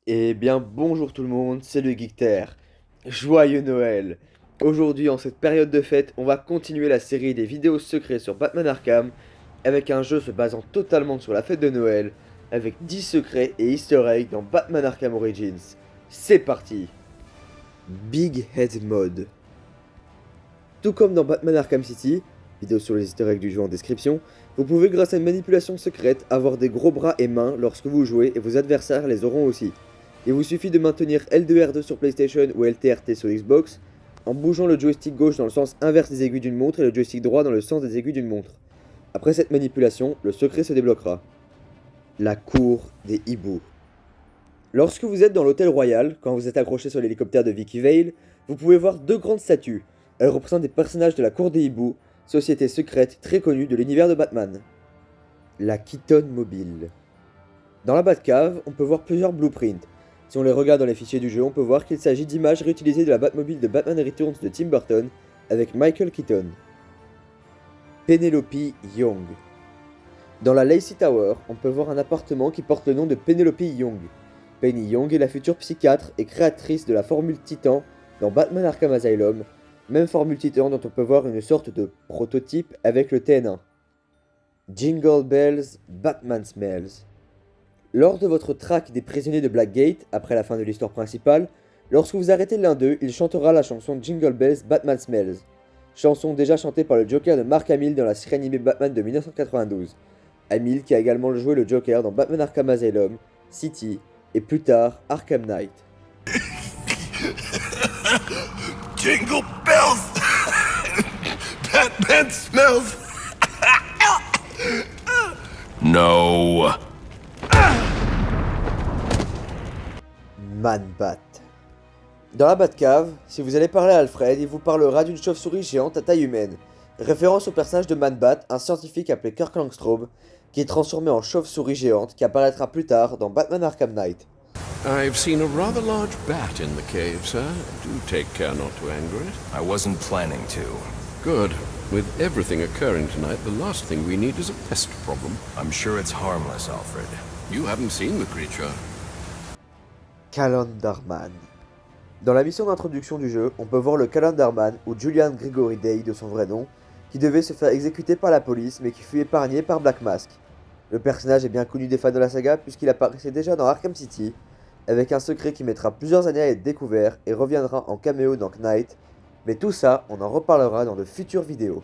Eh bien, bonjour tout le monde, c'est le Geekter. Joyeux Noël! Aujourd'hui, en cette période de fête, on va continuer la série des vidéos secrets sur Batman Arkham, avec un jeu se basant totalement sur la fête de Noël, avec 10 secrets et easter eggs dans Batman Arkham Origins. C'est parti! Big Head Mode. Tout comme dans Batman Arkham City, vidéo sur les easter eggs du jeu en description, vous pouvez grâce à une manipulation secrète avoir des gros bras et mains lorsque vous jouez et vos adversaires les auront aussi. Il vous suffit de maintenir L2 R2 sur PlayStation ou LTRT sur Xbox en bougeant le joystick gauche dans le sens inverse des aiguilles d'une montre et le joystick droit dans le sens des aiguilles d'une montre. Après cette manipulation, le secret se débloquera. La cour des hiboux. Lorsque vous êtes dans l'hôtel royal, quand vous êtes accroché sur l'hélicoptère de Vicky Vale, vous pouvez voir deux grandes statues. Elles représentent des personnages de la cour des hiboux, société secrète très connue de l'univers de Batman. La Keaton Mobile. Dans la Batcave, on peut voir plusieurs blueprints. Si on les regarde dans les fichiers du jeu, on peut voir qu'il s'agit d'images réutilisées de la Batmobile de Batman Returns de Tim Burton avec Michael Keaton. Penelope Young. Dans la Lacey Tower, on peut voir un appartement qui porte le nom de Penelope Young. Penny Young est la future psychiatre et créatrice de la formule Titan dans Batman Arkham Asylum, même formule Titan dont on peut voir une sorte de prototype avec le TN1. Jingle Bells, Batman Smells. Lors de votre traque des prisonniers de Blackgate, après la fin de l'histoire principale, lorsque vous arrêtez l'un d'eux, il chantera la chanson Jingle Bells, Batman Smells, chanson déjà chantée par le Joker de Mark Hamill dans la série animée Batman de 1992. Hamill qui a également joué le Joker dans Batman Arkham Asylum, City et plus tard Arkham Knight. Jingle bells! Batman smells! No. Man-Bat. Dans la Batcave, si vous allez parler à Alfred, il vous parlera d'une chauve-souris géante à taille humaine, référence au personnage de Man-Bat, un scientifique appelé Kirk Langstrom, qui est transformé en chauve-souris géante qui apparaîtra plus tard dans Batman Arkham Knight. I've seen a rather large bat in the cave, sir. Do take care not to anger it. I wasn't planning to. Good. With everything occurring tonight, the last thing we need is a pest problem. I'm sure it's harmless, Alfred. You haven't seen the creature. Calendarman. Dans la mission d'introduction du jeu, on peut voir le Calendarman, ou Julian Gregory Day de son vrai nom, qui devait se faire exécuter par la police mais qui fut épargné par Black Mask. Le personnage est bien connu des fans de la saga puisqu'il apparaissait déjà dans Arkham City, avec un secret qui mettra plusieurs années à être découvert et reviendra en caméo dans Knight, mais tout ça, on en reparlera dans de futures vidéos.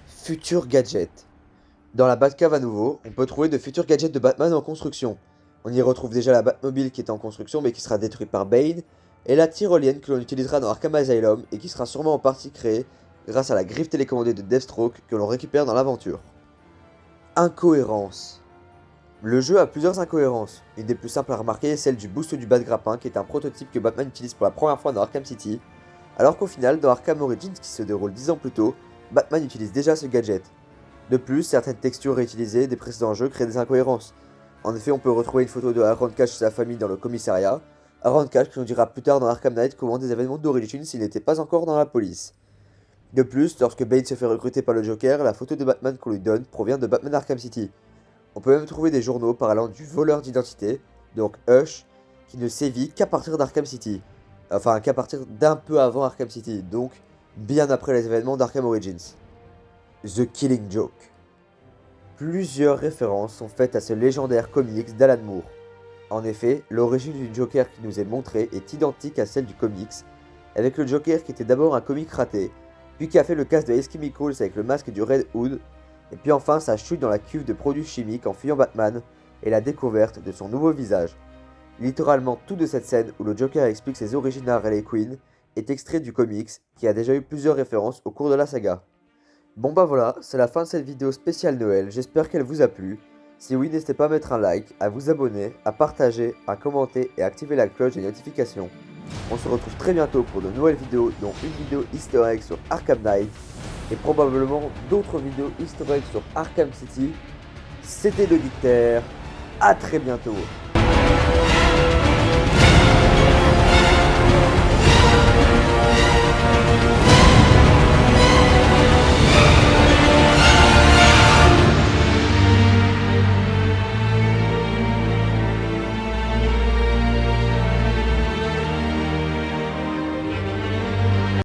Futurs gadgets. Dans la Batcave à nouveau, on peut trouver de futurs gadgets de Batman en construction. On y retrouve déjà la Batmobile qui est en construction mais qui sera détruite par Bane, et la tyrolienne que l'on utilisera dans Arkham Asylum et qui sera sûrement en partie créée grâce à la griffe télécommandée de Deathstroke que l'on récupère dans l'aventure. Incohérence. Le jeu a plusieurs incohérences. Une des plus simples à remarquer est celle du boost du Bat-Grappin qui est un prototype que Batman utilise pour la première fois dans Arkham City, alors qu'au final, dans Arkham Origins qui se déroule 10 ans plus tôt, Batman utilise déjà ce gadget. De plus, certaines textures réutilisées des précédents jeux créent des incohérences. En effet, on peut retrouver une photo de Aaron Cash et sa famille dans le commissariat, Aaron Cash qui nous dira plus tard dans Arkham Knight comment des événements d'origine s'il n'était pas encore dans la police. De plus, lorsque Bane se fait recruter par le Joker, la photo de Batman qu'on lui donne provient de Batman Arkham City. On peut même trouver des journaux parlant du voleur d'identité, donc Hush, qui ne sévit qu'à partir d'Arkham City. Enfin, qu'à partir d'un peu avant Arkham City, donc bien après les événements d'Arkham Origins. The Killing Joke. Plusieurs références sont faites à ce légendaire comics d'Alan Moore. En effet, l'origine du Joker qui nous est montrée est identique à celle du comics, avec le Joker qui était d'abord un comic raté, puis qui a fait le casse de Ace Chemicals avec le masque du Red Hood, et puis enfin sa chute dans la cuve de produits chimiques en fuyant Batman, et la découverte de son nouveau visage. Littéralement tout de cette scène où le Joker explique ses origines à Harley Quinn est extrait du comics, qui a déjà eu plusieurs références au cours de la saga. Bon bah voilà, c'est la fin de cette vidéo spéciale Noël, j'espère qu'elle vous a plu. Si oui, n'hésitez pas à mettre un like, à vous abonner, à partager, à commenter et à activer la cloche des notifications. On se retrouve très bientôt pour de nouvelles vidéos, dont une vidéo easter egg sur Arkham Knight, et probablement d'autres vidéos easter egg sur Arkham City. C'était le Geekter, à très bientôt.